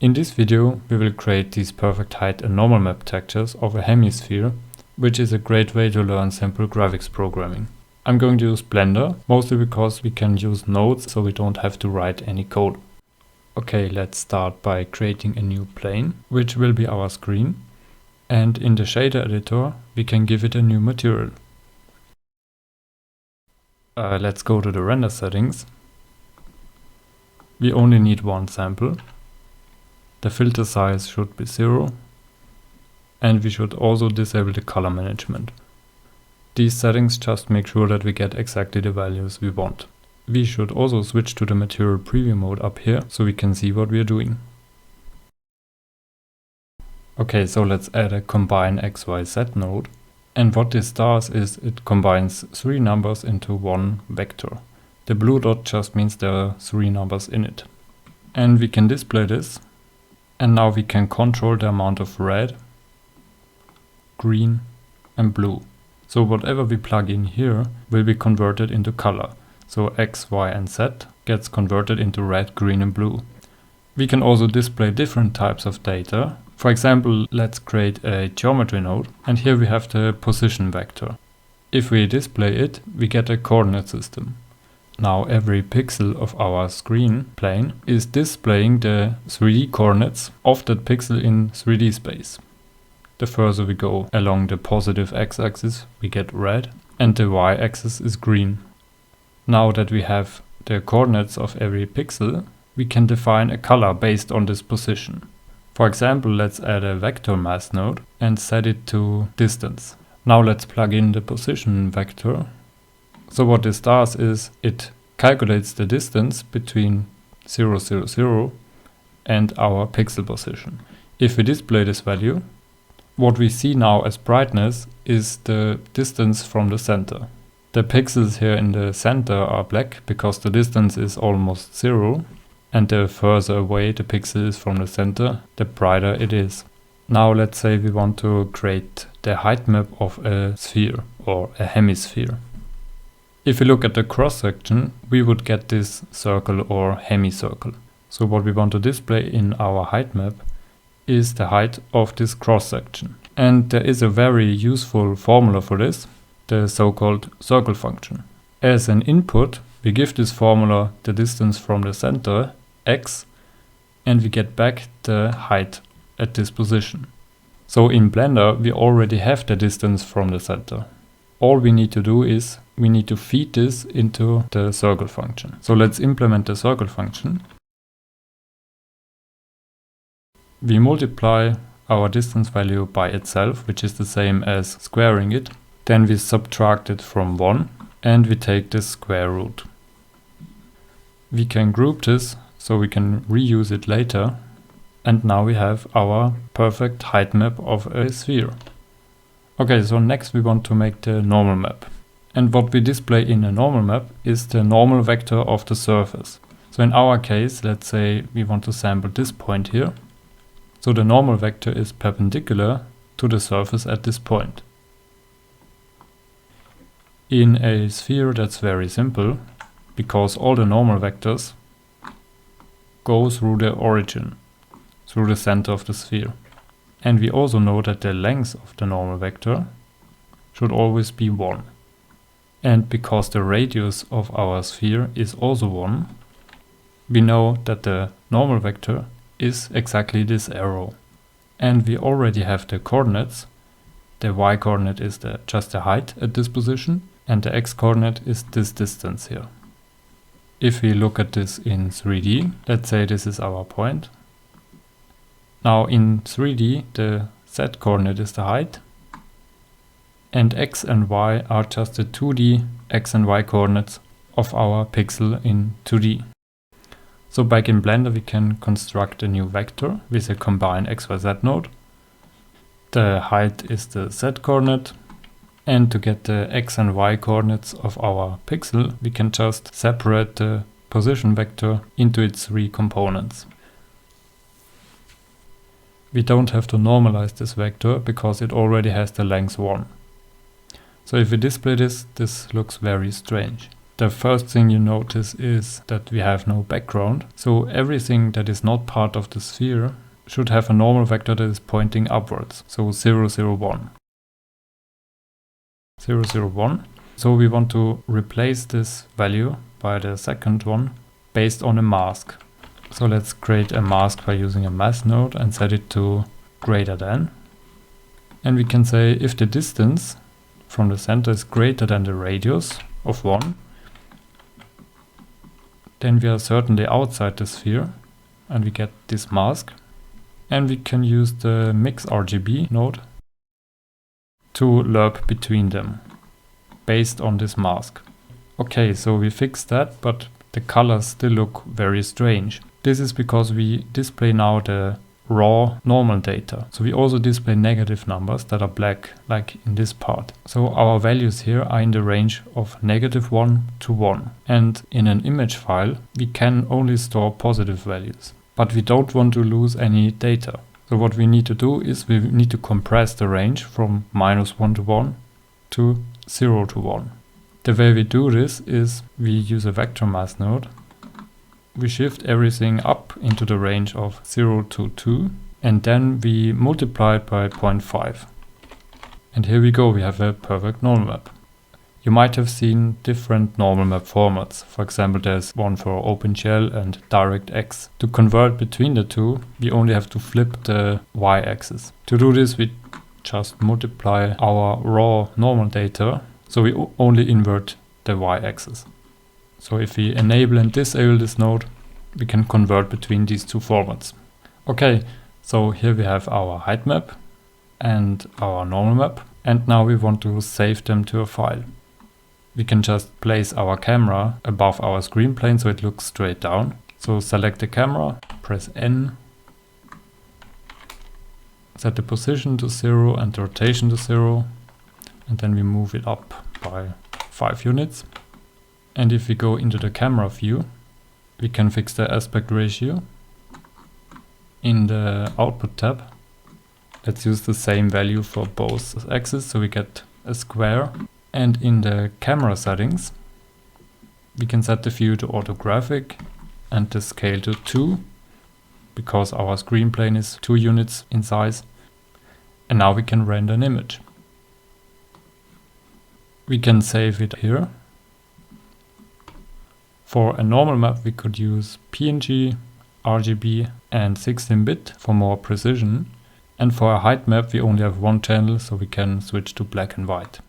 In this video we will create these perfect height and normal map textures of a hemisphere, which is a great way to learn simple graphics programming. I'm going to use Blender, mostly because we can use nodes so we don't have to write any code. Okay, let's start by creating a new plane, which will be our screen. And in the shader editor we can give it a new material. Let's go to the render settings. We only need one sample. The filter size should be 0. And we should also disable the color management. These settings just make sure that we get exactly the values we want. We should also switch to the material preview mode up here so we can see what we are doing. Okay, so let's add a combine XYZ node. And what this does is it combines 3 numbers into one vector. The blue dot just means there are 3 numbers in it. And we can display this. And now we can control the amount of red, green and blue. So whatever we plug in here will be converted into color. So X, Y and Z gets converted into red, green and blue. We can also display different types of data. For example, let's create a geometry node, and here we have the position vector. If we display it, we get a coordinate system. Now every pixel of our screen plane is displaying the 3D coordinates of that pixel in 3D space. The further we go along the positive x-axis, we get red, and the y-axis is green. Now that we have the coordinates of every pixel, we can define a color based on this position. For example, let's add a vector mass node and set it to distance. Now let's plug in the position vector. So what this does is it calculates the distance between 0, 0, 0 and our pixel position. If we display this value, what we see now as brightness is the distance from the center. The pixels here in the center are black because the distance is almost 0. And the further away the pixel is from the center, the brighter it is. Now let's say we want to create the height map of a sphere or a hemisphere. If we look at the cross section, we would get this circle or hemicircle. So what we want to display in our height map is the height of this cross section. And there is a very useful formula for this, the so-called circle function. As an input, we give this formula the distance from the center, x, and we get back the height at this position. So in Blender we already have the distance from the center. All we need to do is we need to feed this into the circle function. So let's implement the circle function. We multiply our distance value by itself, which is the same as squaring it. Then we subtract it from 1 and we take the square root. We can group this so we can reuse it later, and now we have our perfect height map of a sphere. Okay, so next we want to make the normal map. And what we display in a normal map is the normal vector of the surface. So in our case, let's say we want to sample this point here. So the normal vector is perpendicular to the surface at this point. In a sphere that's very simple, because all the normal vectors go through the origin, through the center of the sphere. And we also know that the length of the normal vector should always be 1. And because the radius of our sphere is also 1, we know that the normal vector is exactly this arrow. And we already have the coordinates. The y coordinate is just the height at this position, and the x coordinate is this distance here. If we look at this in 3D, let's say this is our point. Now in 3D, the z coordinate is the height, and x and y are just the 2D x and y coordinates of our pixel in 2D. So back in Blender we can construct a new vector with a combine XYZ node. The height is the z coordinate. And to get the x and y coordinates of our pixel, we can just separate the position vector into its 3 components. We don't have to normalize this vector because it already has the length 1. So if we display this, this looks very strange. The first thing you notice is that we have no background. So everything that is not part of the sphere should have a normal vector that is pointing upwards. So 0, 0, 1. 0, 0, 1. So we want to replace this value by the second one based on a mask. So let's create a mask by using a mask node and set it to greater than. And we can say if the distance from the center is greater than the radius of 1, then we are certainly outside the sphere and we get this mask. And we can use the mix RGB node to lerp between them based on this mask. Okay, so we fixed that, but the colors still look very strange. This is because we display now the raw normal data. So we also display negative numbers that are black, like in this part. So our values here are in the range of -1 to 1. And in an image file, we can only store positive values. But we don't want to lose any data. So what we need to do is we need to compress the range from -1 to 1 to 0 to 1. The way we do this is we use a vector mask node. We shift everything up into the range of 0 to 2 and then we multiply it by 0.5. And here we go, we have a perfect normal map. You might have seen different normal map formats. For example, there's one for OpenGL and DirectX. To convert between the two, we only have to flip the y-axis. To do this, we just multiply our raw normal data, so we only invert the y-axis. So if we enable and disable this node, we can convert between these two formats. Okay, so here we have our height map and our normal map, and now we want to save them to a file. We can just place our camera above our screen plane so it looks straight down. So select the camera, press N, set the position to 0 and the rotation to 0, and then we move it up by 5 units. And if we go into the camera view, we can fix the aspect ratio. In the output tab, let's use the same value for both axes so we get a square. And in the camera settings, we can set the view to orthographic and the scale to 2 because our screen plane is 2 units in size. And now we can render an image. We can save it here. For a normal map, we could use PNG, RGB and 16-bit for more precision. And for a height map, we only have one channel, so we can switch to black and white.